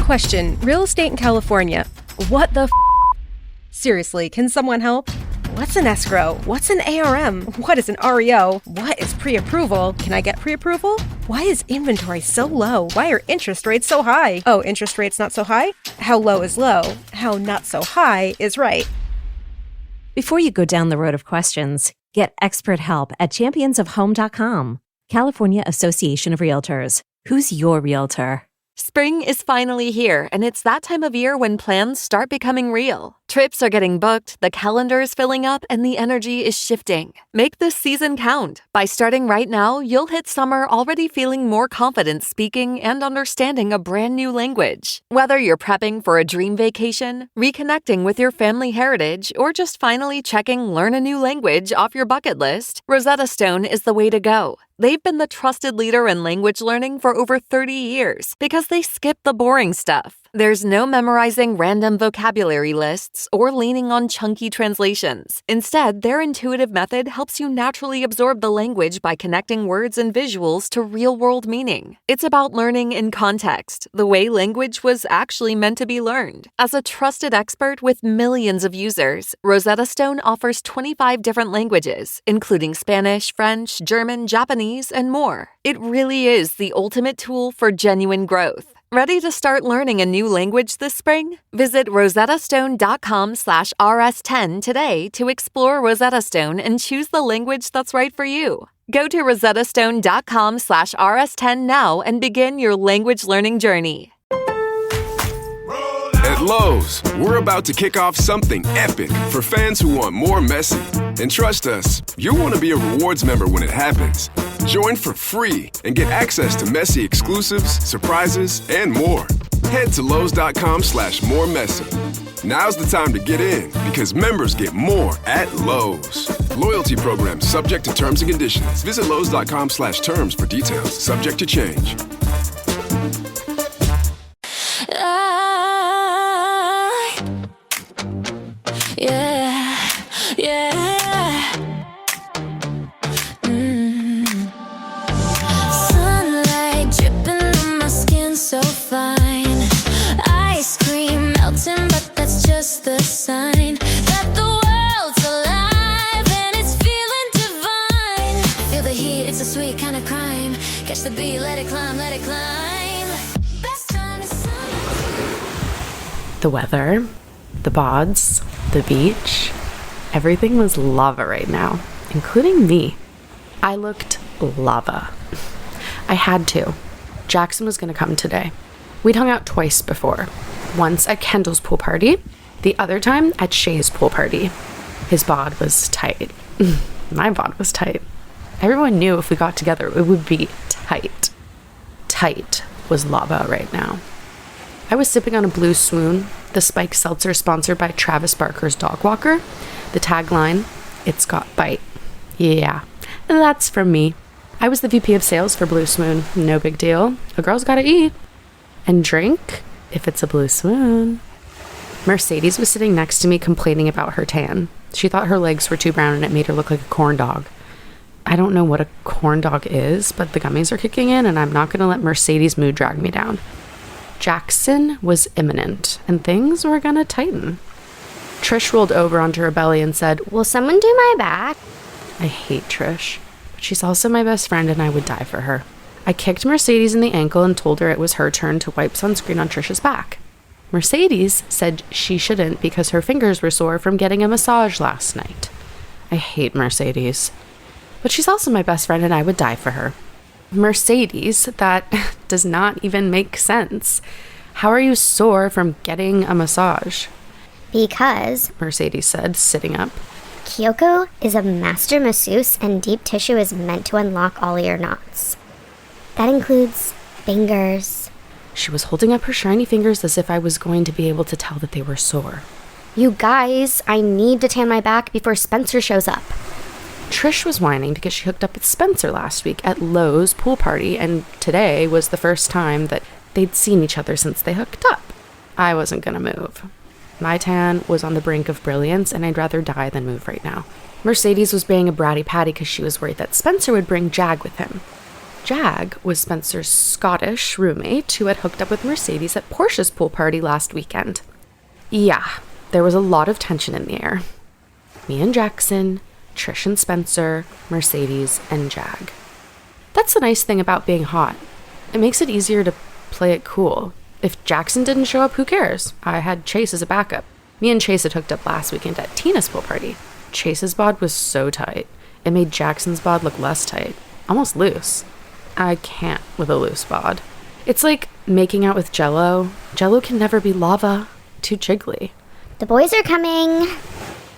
Question, real estate in California. What the Seriously, can someone help? What's an escrow? What's an ARM? What is an REO? What is pre-approval? Can I get pre-approval? Why is inventory so low? Why are interest rates so high? Oh, interest rates not so high? How low is low? How not so high is right. Before you go down the road of questions, get expert help at championsofhome.com. California Association of Realtors. Who's your realtor? Spring is finally here, and it's that time of year when plans start becoming real. Trips are getting booked, the calendar is filling up, and the energy is shifting. Make this season count. By starting right now, you'll hit summer already feeling more confident speaking and understanding a brand new language. Whether you're prepping for a dream vacation, reconnecting with your family heritage, or just finally checking learn a new language off your bucket list, Rosetta Stone is the way to go. They've been the trusted leader in language learning for over 30 years because they skip the boring stuff. There's no memorizing random vocabulary lists or leaning on chunky translations. Instead, their intuitive method helps you naturally absorb the language by connecting words and visuals to real-world meaning. It's about learning in context, the way language was actually meant to be learned. As a trusted expert with millions of users, Rosetta Stone offers 25 different languages, including Spanish, French, German, Japanese, and more. It really is the ultimate tool for genuine growth. Ready to start learning a new language this spring? Visit rosettastone.com/rs10 today to explore Rosetta Stone and choose the language that's right for you. Go to rosettastone.com/rs10 now and begin your language learning journey. At Lowe's, we're about to kick off something epic for fans who want more Messi. And trust us, you'll want to be a rewards member when it happens. Join for free and get access to Messi exclusives, surprises, and more. Head to Lowe's.com/moremessi. Now's the time to get in because members get more at Lowe's. Loyalty program subject to terms and conditions. Visit Lowe's.com/terms for details. Subject to change. Sunlight dripping on my skin so fine. Ice cream melting, but that's just the sign that the world's alive and it's feeling divine. Feel the heat, it's a sweet kind of crime. Catch the beat, let it climb, let it climb. Best time to sun. The weather, the bods, the beach, everything was lava right now, including me. I looked lava. I had to. Jackson was going to come today. We'd hung out twice before. Once at Kendall's pool party, the other time at Shay's pool party. His bod was tight. My bod was tight. Everyone knew if we got together, it would be tight. Tight was lava right now. I was sipping on a Blue Swoon, the spiked seltzer sponsored by Travis Barker's dog walker. The tagline, "It's got bite." Yeah, that's from me. I was the VP of sales for Blue Swoon. No big deal. A girl's gotta eat. And drink, if it's a Blue Swoon. Mercedes was sitting next to me complaining about her tan. She thought her legs were too brown and it made her look like a corn dog. I don't know what a corn dog is, but the gummies are kicking in and I'm not gonna let Mercedes' mood drag me down. Jackson was imminent and things were gonna tighten. Trish rolled over onto her belly and said, "Will someone do my back?" I hate Trish, but she's also my best friend and I would die for her. I kicked Mercedes in the ankle and told her it was her turn to wipe sunscreen on Trish's back. Mercedes said she shouldn't because her fingers were sore from getting a massage last night. I hate Mercedes, but she's also my best friend and I would die for her. Mercedes, that does not even make sense. How are you sore from getting a massage? Because, Mercedes said, sitting up. Kyoko is a master masseuse and deep tissue is meant to unlock all your knots. That includes fingers. She was holding up her shiny fingers as if I was going to be able to tell that they were sore. You guys, I need to tan my back before Spencer shows up. Trish was whining because she hooked up with Spencer last week at Lowe's pool party, and today was the first time that they'd seen each other since they hooked up. I wasn't gonna move. My tan was on the brink of brilliance, and I'd rather die than move right now. Mercedes was being a bratty patty because she was worried that Spencer would bring Jag with him. Jag was Spencer's Scottish roommate who had hooked up with Mercedes at Portia's pool party last weekend. Yeah, there was a lot of tension in the air. Me and Jackson, Trish and Spencer, Mercedes, and Jag. That's the nice thing about being hot. It makes it easier to play it cool. If Jackson didn't show up, who cares? I had Chase as a backup. Me and Chase had hooked up last weekend at Tina's pool party. Chase's bod was so tight. It made Jackson's bod look less tight. Almost loose. I can't with a loose bod. It's like making out with Jell-O. Jell-O can never be lava. Too jiggly. The boys are coming.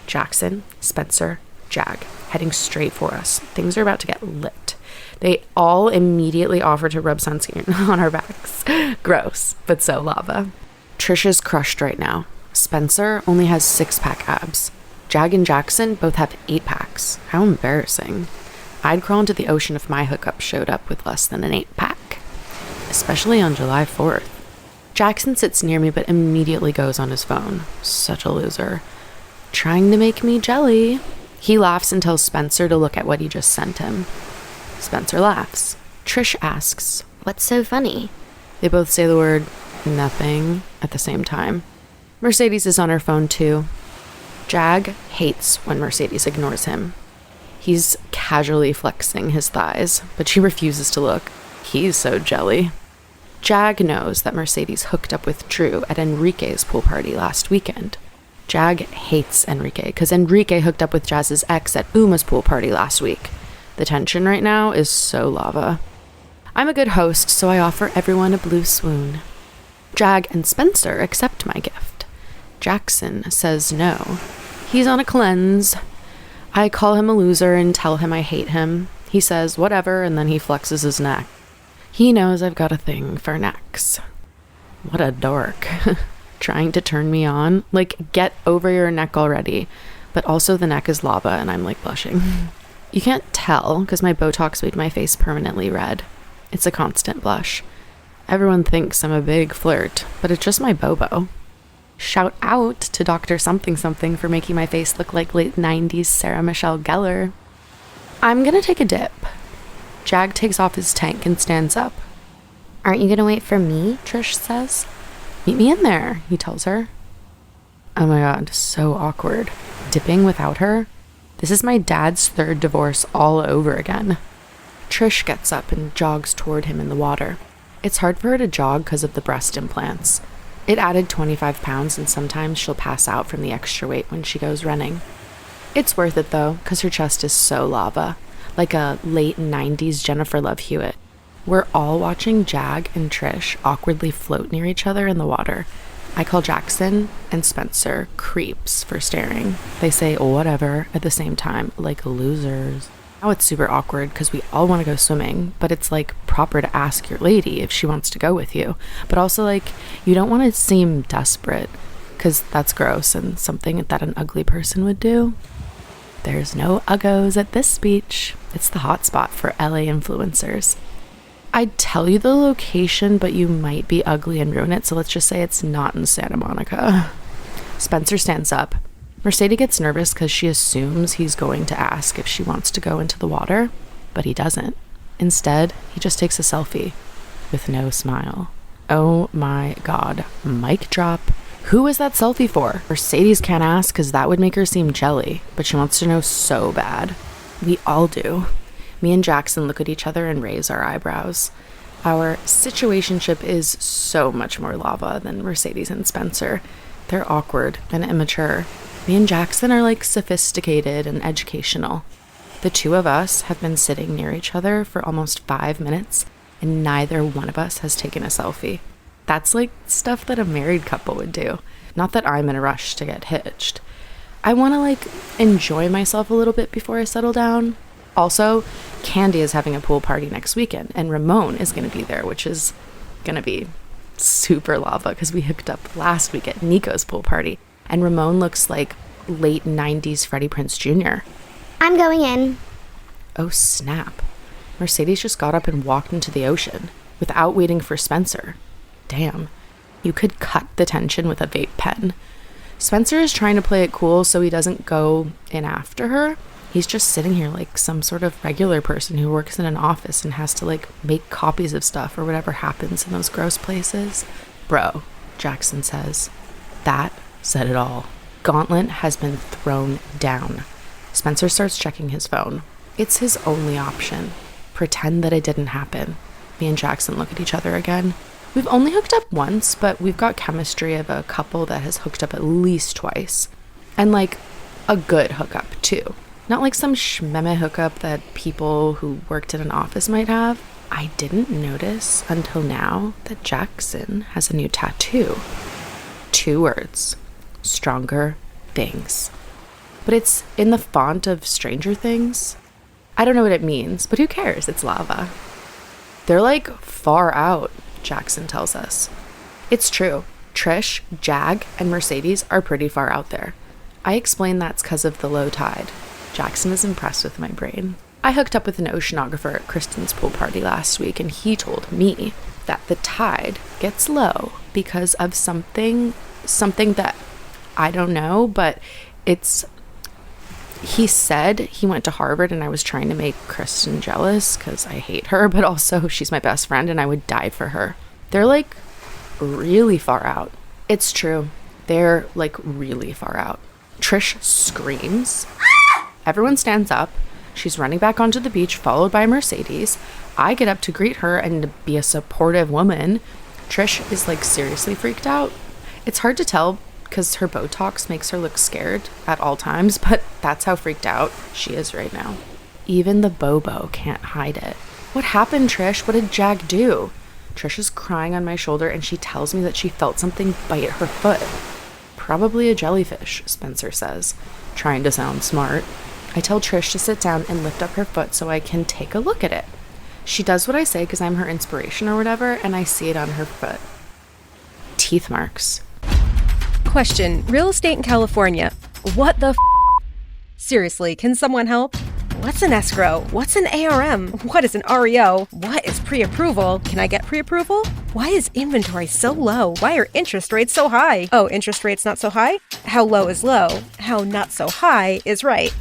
Jackson, Spencer, Jag, heading straight for us. Things are about to get lit. They all immediately offer to rub sunscreen on our backs. Gross, but so lava. Trisha's crushed right now. Spencer only has 6-pack abs. Jag and Jackson both have 8-packs. How embarrassing. I'd crawl into the ocean if my hookup showed up with less than an 8-pack. Especially on July 4th. Jackson sits near me but immediately goes on his phone. Such a loser. Trying to make me jelly. He laughs and tells Spencer to look at what he just sent him. Spencer laughs. Trish asks, "What's so funny?" They both say the word nothing at the same time. Mercedes is on her phone too. Jag hates when Mercedes ignores him. He's casually flexing his thighs, but she refuses to look. He's so jelly. Jag knows that Mercedes hooked up with Drew at Enrique's pool party last weekend. Jag hates Enrique because Enrique hooked up with Jazz's ex at Uma's pool party last week. The tension right now is so lava. I'm a good host, so I offer everyone a blue swoon. Jag and Spencer accept my gift. Jackson says no. He's on a cleanse. I call him a loser and tell him I hate him. He says whatever, and then he flexes his neck. He knows I've got a thing for necks. What a dork. Trying to turn me on. Like, get over your neck already. But also the neck is lava and I'm like blushing. You can't tell because my Botox made my face permanently red. It's a constant blush. Everyone thinks I'm a big flirt, but it's just my Bobo. Shout out to Dr. Something Something for making my face look like late 90s Sarah Michelle Gellar. I'm gonna take a dip. Jag takes off his tank and stands up. Aren't you gonna wait for me? Trish says. Meet me in there, he tells her. Oh my god, so awkward. Dipping without her? This is my dad's 3rd divorce all over again. Trish gets up and jogs toward him in the water. It's hard for her to jog because of the breast implants. It added 25 pounds and sometimes she'll pass out from the extra weight when she goes running. It's worth it though, because her chest is so lava. Like a late 90s Jennifer Love Hewitt. We're all watching Jag and Trish awkwardly float near each other in the water. I call Jackson and Spencer creeps for staring. They say whatever at the same time, like losers. Now it's super awkward because we all want to go swimming, but it's like proper to ask your lady if she wants to go with you. But also like you don't want to seem desperate because that's gross and something that an ugly person would do. There's no uggos at this beach. It's the hot spot for LA influencers. I'd tell you the location, but you might be ugly and ruin it, so let's just say it's not in Santa Monica. Spencer stands up. Mercedes gets nervous because she assumes he's going to ask if she wants to go into the water, but he doesn't. Instead, he just takes a selfie with no smile. Oh my god. Mic drop. Who is that selfie for? Mercedes can't ask because that would make her seem jelly, but she wants to know so bad. We all do. Me and Jackson look at each other and raise our eyebrows. Our situationship is so much more lava than Mercedes and Spencer. They're awkward and immature. Me and Jackson are like sophisticated and educational. The two of us have been sitting near each other for almost 5 minutes, and neither one of us has taken a selfie. That's like stuff that a married couple would do. Not that I'm in a rush to get hitched. I want to like enjoy myself a little bit before I settle down. Also, Candy is having a pool party next weekend, and Ramon is going to be there, which is going to be super lava because we hooked up last week at Nico's pool party, and Ramon looks like late 90s Freddie Prinze Jr. I'm going in. Oh snap. Mercedes just got up and walked into the ocean without waiting for Spencer. Damn. You could cut the tension with a vape pen. Spencer is trying to play it cool so he doesn't go in after her. He's just sitting here like some sort of regular person who works in an office and has to like make copies of stuff or whatever happens in those gross places. Bro, Jackson says. That said it all. Gauntlet has been thrown down. Spencer starts checking his phone. It's his only option. Pretend that it didn't happen. Me and Jackson look at each other again. We've only hooked up once, but we've got chemistry of a couple that has hooked up at least twice. And like a good hookup too. Not like some shmeme hookup that people who worked in an office might have. I didn't notice until now that Jackson has a new tattoo. 2 words. Stronger things. But it's in the font of Stranger Things. I don't know what it means, but who cares? It's lava. They're like far out, Jackson tells us. It's true. Trish, Jag, and Mercedes are pretty far out there. I explain that's because of the low tide. Jackson is impressed with my brain. I hooked up with an oceanographer at Kristen's pool party last week, and he told me that the tide gets low because of something that I don't know, but he said he went to Harvard, and I was trying to make Kristen jealous because I hate her, but also she's my best friend and I would die for her. They're like really far out. It's true. They're like really far out. Trish screams. Everyone stands up. She's running back onto the beach, followed by Mercedes. I get up to greet her and to be a supportive woman. Trish is like seriously freaked out. It's hard to tell because her Botox makes her look scared at all times, but that's how freaked out she is right now. Even the Bobo can't hide it. What happened, Trish? What did Jag do? Trish is crying on my shoulder, and she tells me that she felt something bite her foot. Probably a jellyfish, Spencer says, trying to sound smart. I tell Trish to sit down and lift up her foot so I can take a look at it. She does what I say because I'm her inspiration or whatever, and I see it on her foot. Teeth marks. Question: real estate in California. What the Seriously, can someone help? What's an escrow? What's an ARM? What is an REO? What is pre-approval? Can I get pre-approval? Why is inventory so low? Why are interest rates so high? Oh, interest rates not so high? How low is low? How not so high is right.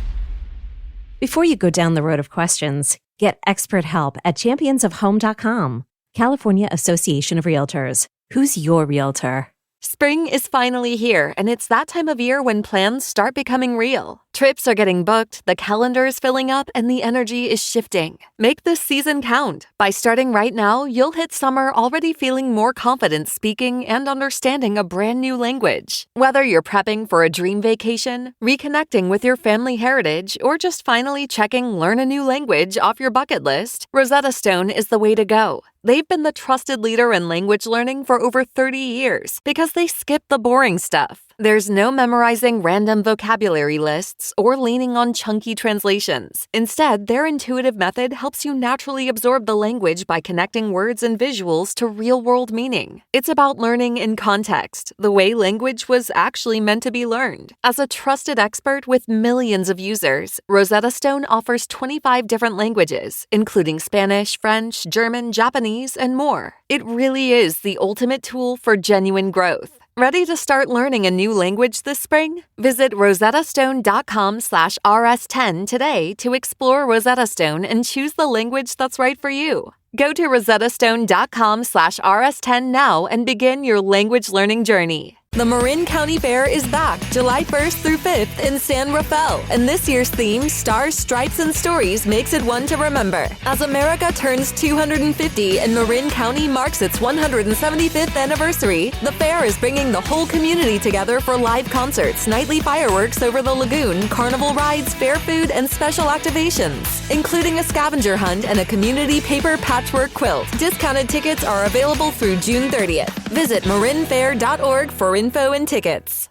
Before you go down the road of questions, get expert help at championsofhome.com. California Association of Realtors. Who's your realtor? Spring is finally here, and it's that time of year when plans start becoming real. Trips are getting booked, the calendar is filling up, and the energy is shifting. Make this season count. By starting right now, you'll hit summer already feeling more confident speaking and understanding a brand new language. Whether you're prepping for a dream vacation, reconnecting with your family heritage, or just finally checking learn a new language off your bucket list, Rosetta Stone is the way to go. They've been the trusted leader in language learning for over 30 years because they skip the boring stuff. There's no memorizing random vocabulary lists or leaning on chunky translations. Instead, their intuitive method helps you naturally absorb the language by connecting words and visuals to real-world meaning. It's about learning in context, the way language was actually meant to be learned. As a trusted expert with millions of users, Rosetta Stone offers 25 different languages, including Spanish, French, German, Japanese, and more. It really is the ultimate tool for genuine growth. Ready to start learning a new language this spring? Visit rosettastone.com/rs10 today to explore Rosetta Stone and choose the language that's right for you. Go to rosettastone.com/rs10 now and begin your language learning journey. The Marin County Fair is back July 1st through 5th in San Rafael, and this year's theme, Stars, Stripes, and Stories, makes it one to remember. As America turns 250 and Marin County marks its 175th anniversary, the fair is bringing the whole community together for live concerts, nightly fireworks over the lagoon, carnival rides, fair food, and special activations, including a scavenger hunt and a community paper patchwork quilt. Discounted tickets are available through June 30th. Visit marinfair.org for info and tickets.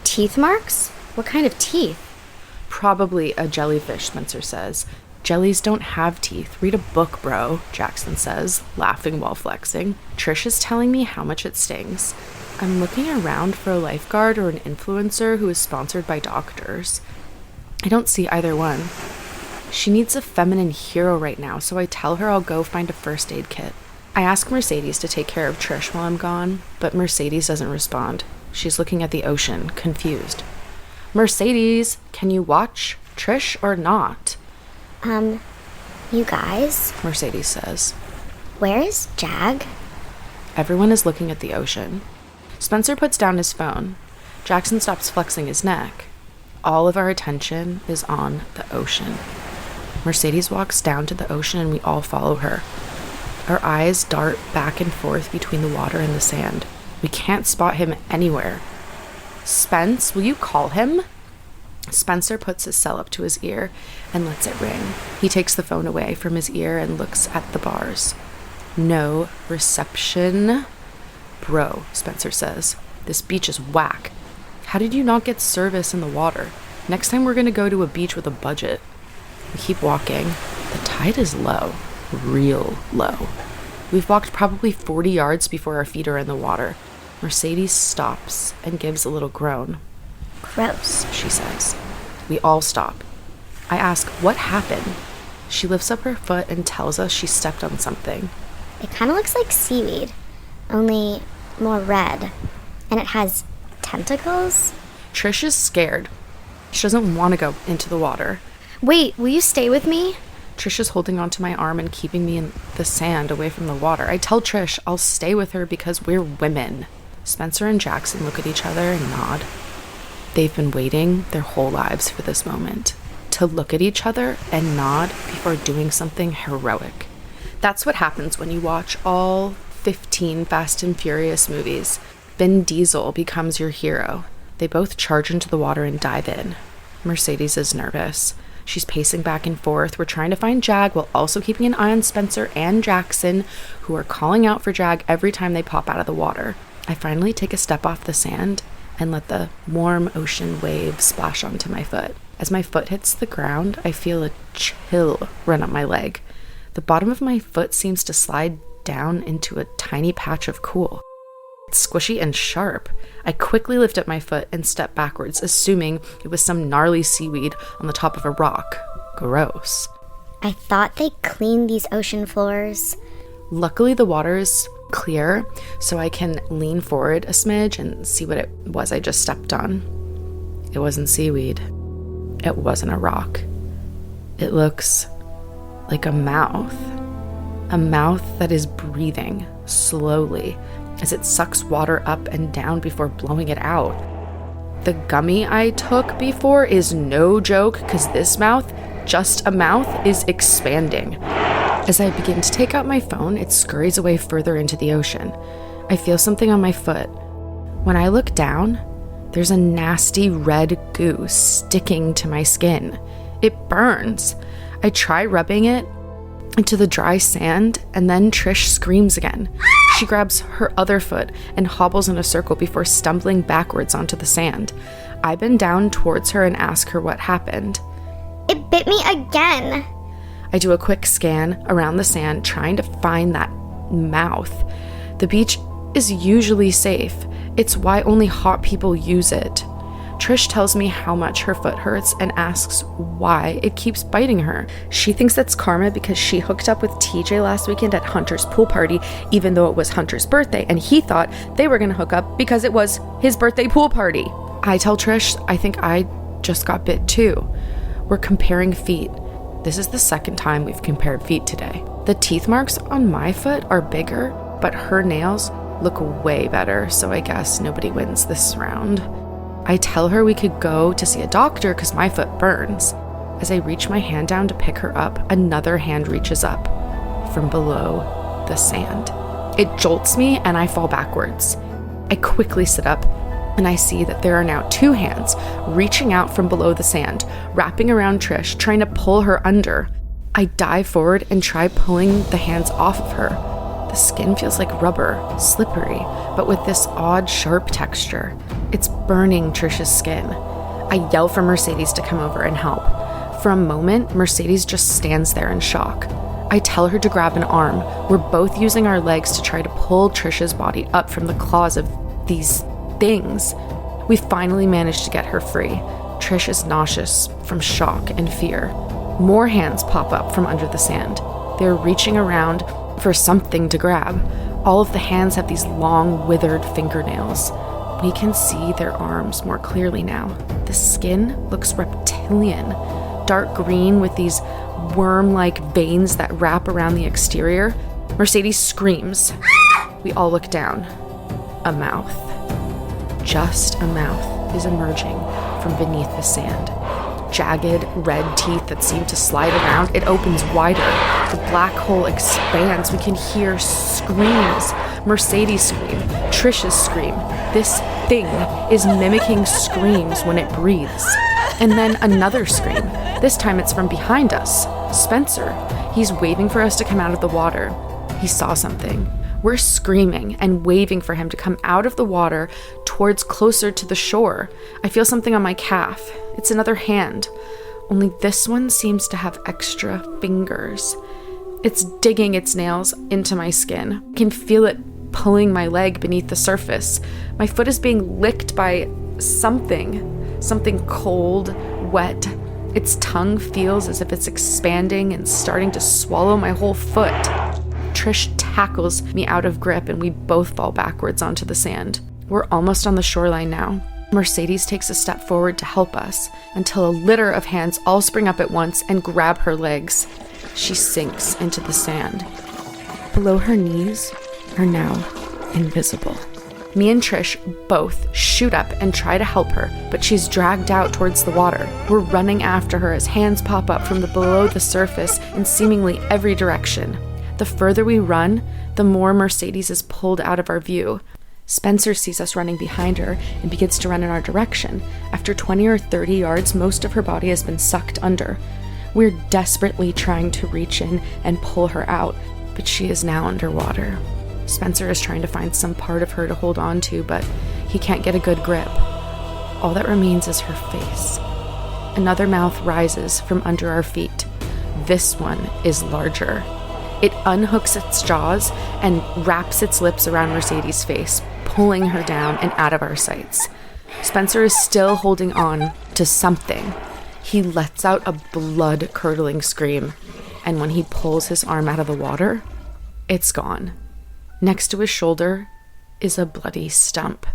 Teeth marks? What kind of teeth? Probably a jellyfish, Spencer says. Jellies don't have teeth. Read a book, bro, Jackson says, laughing while flexing. Trish is telling me how much it stings. I'm looking around for a lifeguard or an influencer who is sponsored by doctors. I don't see either one. She needs a feminine hero right now, so I tell her I'll go find a first aid kit. I ask Mercedes to take care of Trish while I'm gone, but Mercedes doesn't respond. She's looking at the ocean, confused. Mercedes, can you watch Trish or not? You guys, Mercedes says. where is Jag? Everyone is looking at the ocean. Spencer puts down his phone. Jackson stops flexing his neck. All of our attention is on the ocean. Mercedes walks down to the ocean and we all follow her. Our eyes dart back and forth between the water and the sand. We can't spot him anywhere. Spence, will you call him? Spencer puts his cell up to his ear and lets it ring. He takes the phone away from his ear and looks at the bars. No reception. Bro, Spencer says, this beach is whack. How did you not get service in the water? Next time we're going to go to a beach with a budget. We keep walking. The tide is low. Real low. We've walked probably 40 yards before our feet are in the water. Mercedes stops and gives a little groan. Gross. She says. We all stop. I ask, what happened? She lifts up her foot and tells us she stepped on something. It kind of looks like seaweed, only more red. And it has tentacles? Trish is scared. She doesn't want to go into the water. Wait, will you stay with me? Trish is holding onto my arm and keeping me in the sand away from the water. I tell Trish I'll stay with her because we're women. Spencer and Jackson look at each other and nod. They've been waiting their whole lives for this moment. To look at each other and nod before doing something heroic. That's what happens when you watch all 15 Fast and Furious movies. Vin Diesel becomes your hero. They both charge into the water and dive in. Mercedes is nervous. She's pacing back and forth. We're trying to find Jag while also keeping an eye on Spencer and Jackson, who are calling out for Jag every time they pop out of the water. I finally take a step off the sand and let the warm ocean waves splash onto my foot. As my foot hits the ground, I feel a chill run up my leg. The bottom of my foot seems to slide down into a tiny patch of cool. It's squishy and sharp. I quickly lift up my foot and step backwards, assuming it was some gnarly seaweed on the top of a rock. Gross. I thought they cleaned these ocean floors. Luckily, the water is clear, so I can lean forward a smidge and see what it was I just stepped on. It wasn't seaweed. It wasn't a rock. It looks like a mouth. A mouth that is breathing slowly as it sucks water up and down before blowing it out. The gummy I took before is no joke, because this mouth, just a mouth, is expanding. As I begin to take out my phone, it scurries away further into the ocean. I feel something on my foot. When I look down, there's a nasty red goo sticking to my skin. It burns. I try rubbing it into the dry sand, and then Trish screams again. She grabs her other foot and hobbles in a circle before stumbling backwards onto the sand. I bend down towards her and ask her what happened. It bit me again. I do a quick scan around the sand, trying to find that mouth. The beach is usually safe. It's why only hot people use it. Trish tells me how much her foot hurts and asks why it keeps biting her. She thinks that's karma because she hooked up with TJ last weekend at Hunter's pool party, even though it was Hunter's birthday, and he thought they were going to hook up because it was his birthday pool party. I tell Trish I think I just got bit too. We're comparing feet. This is the second time we've compared feet today. The teeth marks on my foot are bigger, but her nails look way better, so I guess nobody wins this round. I tell her we could go to see a doctor because my foot burns. As I reach my hand down to pick her up, another hand reaches up from below the sand. It jolts me and I fall backwards. I quickly sit up and I see that there are now two hands reaching out from below the sand, wrapping around Trish, trying to pull her under. I dive forward and try pulling the hands off of her. The skin feels like rubber, slippery, but with this odd, sharp texture. It's burning Trish's skin. I yell for Mercedes to come over and help. For a moment, Mercedes just stands there in shock. I tell her to grab an arm. We're both using our legs to try to pull Trish's body up from the claws of these things. We finally manage to get her free. Trish is nauseous from shock and fear. More hands pop up from under the sand. They're reaching around for something to grab. All of the hands have these long, withered fingernails. We can see their arms more clearly now. The skin looks reptilian, dark green with these worm-like veins that wrap around the exterior. Mercedes screams. We all look down. A mouth. Just a mouth is emerging from beneath the sand. Jagged red teeth that seem to slide around. It opens wider. The black hole expands. We can hear screams. Mercedes scream. Trisha's scream. This thing is mimicking screams when it breathes. And then another scream. This time it's from behind us. Spencer. He's waving for us to come out of the water. He saw something. We're screaming and waving for him to come out of the water towards closer to the shore. I feel something on my calf. It's another hand. Only this one seems to have extra fingers. It's digging its nails into my skin. I can feel it pulling my leg beneath the surface. My foot is being licked by something cold, wet. Its tongue feels as if it's expanding and starting to swallow my whole foot. Trish tackles me out of grip and we both fall backwards onto the sand. We're almost on the shoreline now. Mercedes takes a step forward to help us until a litter of hands all spring up at once and grab her legs. She sinks into the sand. Below her knees are now invisible. Me and Trish both shoot up and try to help her, but she's dragged out towards the water. We're running after her as hands pop up from below the surface in seemingly every direction. The further we run, the more Mercedes is pulled out of our view. Spencer sees us running behind her and begins to run in our direction. After 20 or 30 yards, most of her body has been sucked under. We're desperately trying to reach in and pull her out, but she is now underwater. Spencer is trying to find some part of her to hold on to, but he can't get a good grip. All that remains is her face. Another mouth rises from under our feet. This one is larger. It unhooks its jaws and wraps its lips around Mercedes' face, pulling her down and out of our sights. Spencer is still holding on to something. He lets out a blood-curdling scream, and when he pulls his arm out of the water, it's gone. Next to his shoulder is a bloody stump.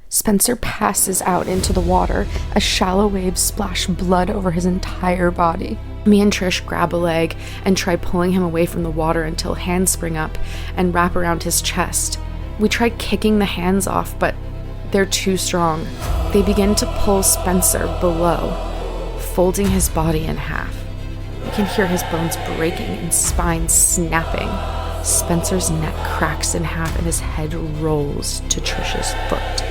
Spencer passes out into the water as shallow waves splash blood over his entire body. Me and Trish grab a leg and try pulling him away from the water until hands spring up and wrap around his chest. We try kicking the hands off, but they're too strong. They begin to pull Spencer below, folding his body in half. We can hear his bones breaking and spine snapping. Spencer's neck cracks in half and his head rolls to Trish's foot.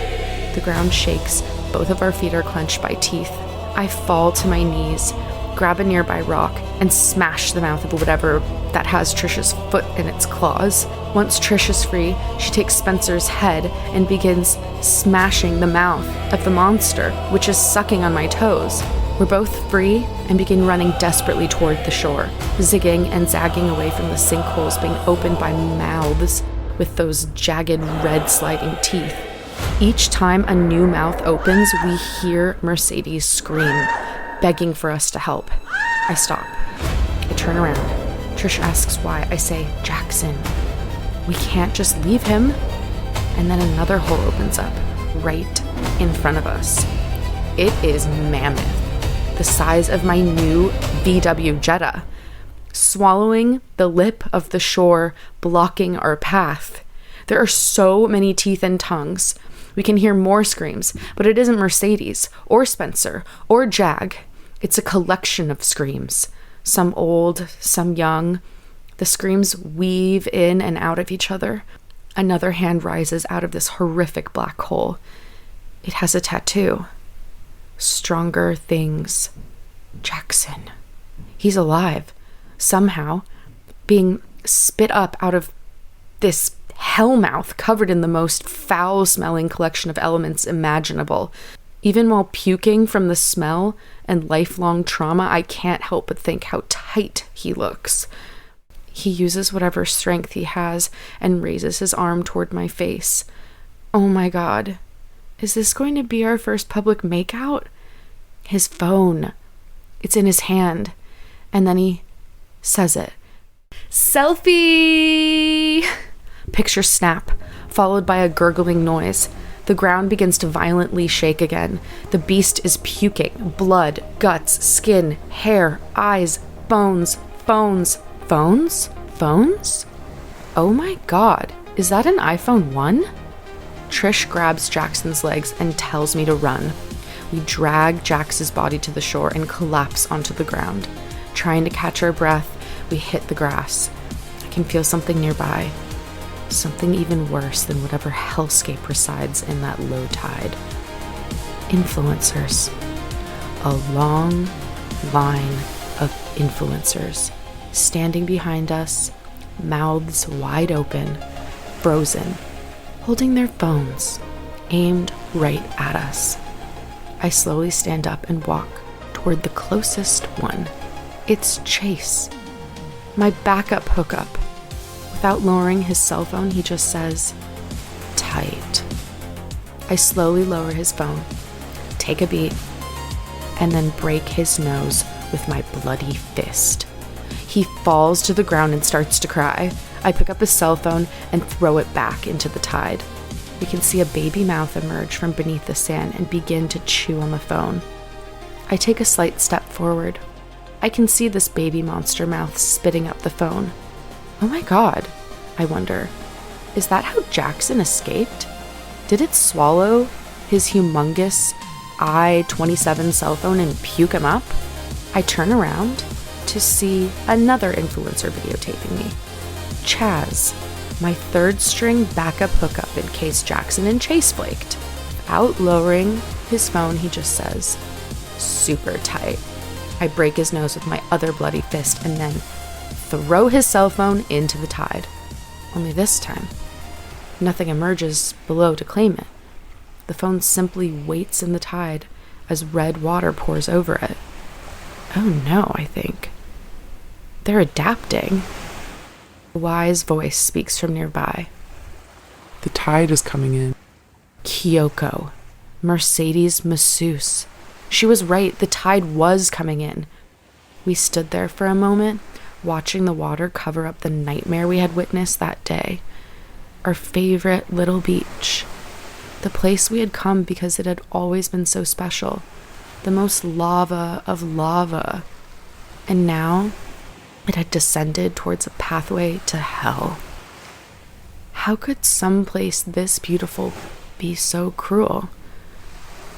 The ground shakes. Both of our feet are clenched by teeth. I fall to my knees, grab a nearby rock, and smash the mouth of whatever that has Trish's foot in its claws. Once Trish is free, she takes Spencer's head and begins smashing the mouth of the monster, which is sucking on my toes. We're both free and begin running desperately toward the shore, zigging and zagging away from the sinkholes being opened by mouths with those jagged red sliding teeth. Each time a new mouth opens, we hear Mercedes scream, begging for us to help. I stop. I turn around. Trish asks why. I say, Jackson, we can't just leave him. And then another hole opens up right in front of us. It is mammoth, the size of my new VW Jetta, swallowing the lip of the shore, blocking our path. There are so many teeth and tongues. We can hear more screams, but it isn't Mercedes or Spencer or Jag. It's a collection of screams, some old, some young. The screams weave in and out of each other. Another hand rises out of this horrific black hole. It has a tattoo. Stronger things. Jackson. He's alive, somehow, being spit up out of this hellmouth covered in the most foul-smelling collection of elements imaginable. Even while puking from the smell and lifelong trauma, I can't help but think how tight he looks. He uses whatever strength he has and raises his arm toward my face. Oh my God. Is this going to be our first public makeout? His phone. It's in his hand. And then he says it. Selfie! Picture snap, followed by a gurgling noise. The ground begins to violently shake again. The beast is puking. Blood, guts, skin, hair, eyes, bones. Phones? Oh my god, is that an iPhone 1? Trish grabs Jackson's legs and tells me to run. We drag Jax's body to the shore and collapse onto the ground. Trying to catch our breath, we hit the grass. I can feel something nearby. Something even worse than whatever hellscape resides in that low tide. Influencers. A long line of influencers standing behind us, mouths wide open, frozen, holding their phones aimed right at us. I slowly stand up and walk toward the closest one. It's Chase, my backup hookup. Without lowering his cell phone, he just says, "Tight." I slowly lower his phone, take a beat, and then break his nose with my bloody fist. He falls to the ground and starts to cry. I pick up his cell phone and throw it back into the tide. We can see a baby mouth emerge from beneath the sand and begin to chew on the phone. I take a slight step forward. I can see this baby monster mouth spitting up the phone. Oh my god, I wonder. Is that how Jackson escaped? Did it swallow his humongous i27 cell phone and puke him up? I turn around to see another influencer videotaping me. Chaz, my third string backup hookup in case Jackson and Chase flaked. Without lowering his phone, he just says, "Super tight." I break his nose with my other bloody fist and then throw his cell phone into the tide. Only this time, nothing emerges below to claim it. The phone simply waits in the tide as red water pours over it. Oh no, I think. They're adapting. A wise voice speaks from nearby. The tide is coming in. Kyoko, Mercedes masseuse. She was right, the tide was coming in. We stood there for a moment, watching the water cover up the nightmare we had witnessed that day. Our favorite little beach. The place we had come because it had always been so special. The most lava of lava. And now, it had descended towards a pathway to hell. How could some place this beautiful be so cruel?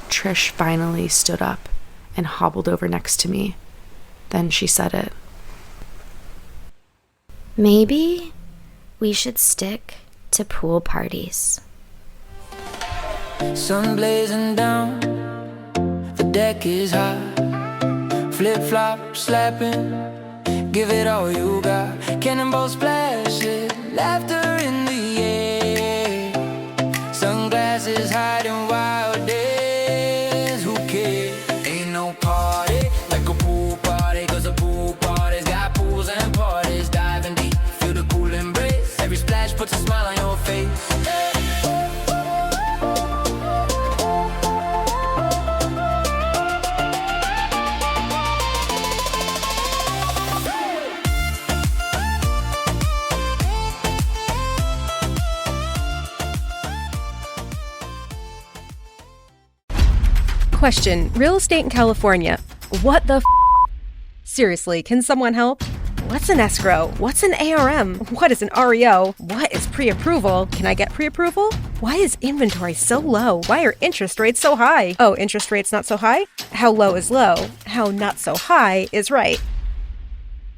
Trish finally stood up and hobbled over next to me. Then she said it. Maybe we should stick to pool parties. Sun blazing down, the deck is high. Flip-flop slapping, give it all you got. Cannonball splashing, laughter in the air. Sunglasses hiding wild days, who cares? Ain't no party like a pool party, 'cause a pool party's got pools and parties. Diving deep, feel the cool embrace. Every splash puts a smile on your face. Question: real estate in California. What the Seriously, can someone help? What's an escrow? What's an ARM? What is an REO? What is pre-approval? Can I get pre-approval? Why is inventory so low? Why are interest rates so high? Oh, interest rates not so high? How low is low? How not so high is right.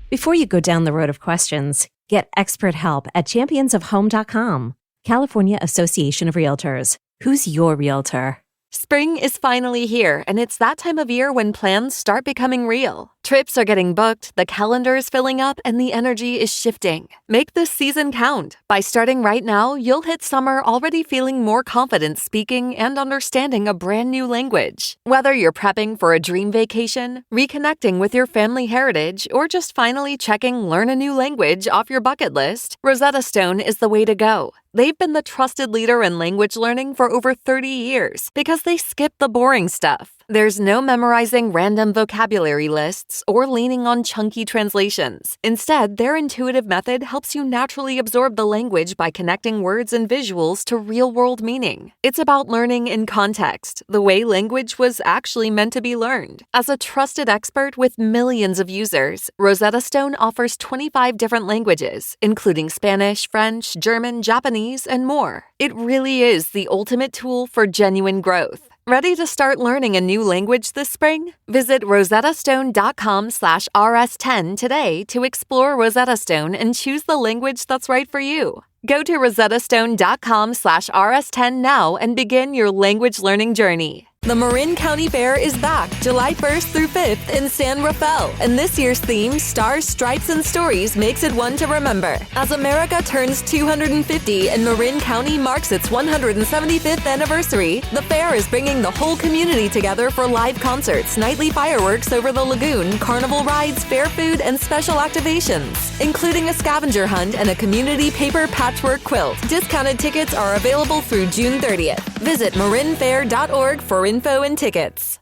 Before you go down the road of questions, get expert help at championsofhome.com. California Association of Realtors. Who's your realtor? Spring is finally here, and it's that time of year when plans start becoming real. Trips are getting booked, the calendar is filling up, and the energy is shifting. Make this season count. By starting right now, you'll hit summer already feeling more confident speaking and understanding a brand new language. Whether you're prepping for a dream vacation, reconnecting with your family heritage, or just finally checking learn a new language off your bucket list, Rosetta Stone is the way to go. They've been the trusted leader in language learning for over 30 years because they skip the boring stuff. There's no memorizing random vocabulary lists or leaning on chunky translations. Instead, their intuitive method helps you naturally absorb the language by connecting words and visuals to real-world meaning. It's about learning in context, the way language was actually meant to be learned. As a trusted expert with millions of users, Rosetta Stone offers 25 different languages, including Spanish, French, German, Japanese, and more. It really is the ultimate tool for genuine growth. Ready to start learning a new language this spring? Visit rosettastone.com/rs10 today to explore Rosetta Stone and choose the language that's right for you. Go to rosettastone.com/rs10 now and begin your language learning journey. The Marin County Fair is back July 1st through 5th in San Rafael, and this year's theme, Stars, Stripes, and Stories, makes it one to remember. As America turns 250 and Marin County marks its 175th anniversary, the fair is bringing the whole community together for live concerts, nightly fireworks over the lagoon, carnival rides, fair food, and special activations, including a scavenger hunt and a community paper patchwork quilt. Discounted tickets are available through June 30th. Visit marinfair.org for info and tickets.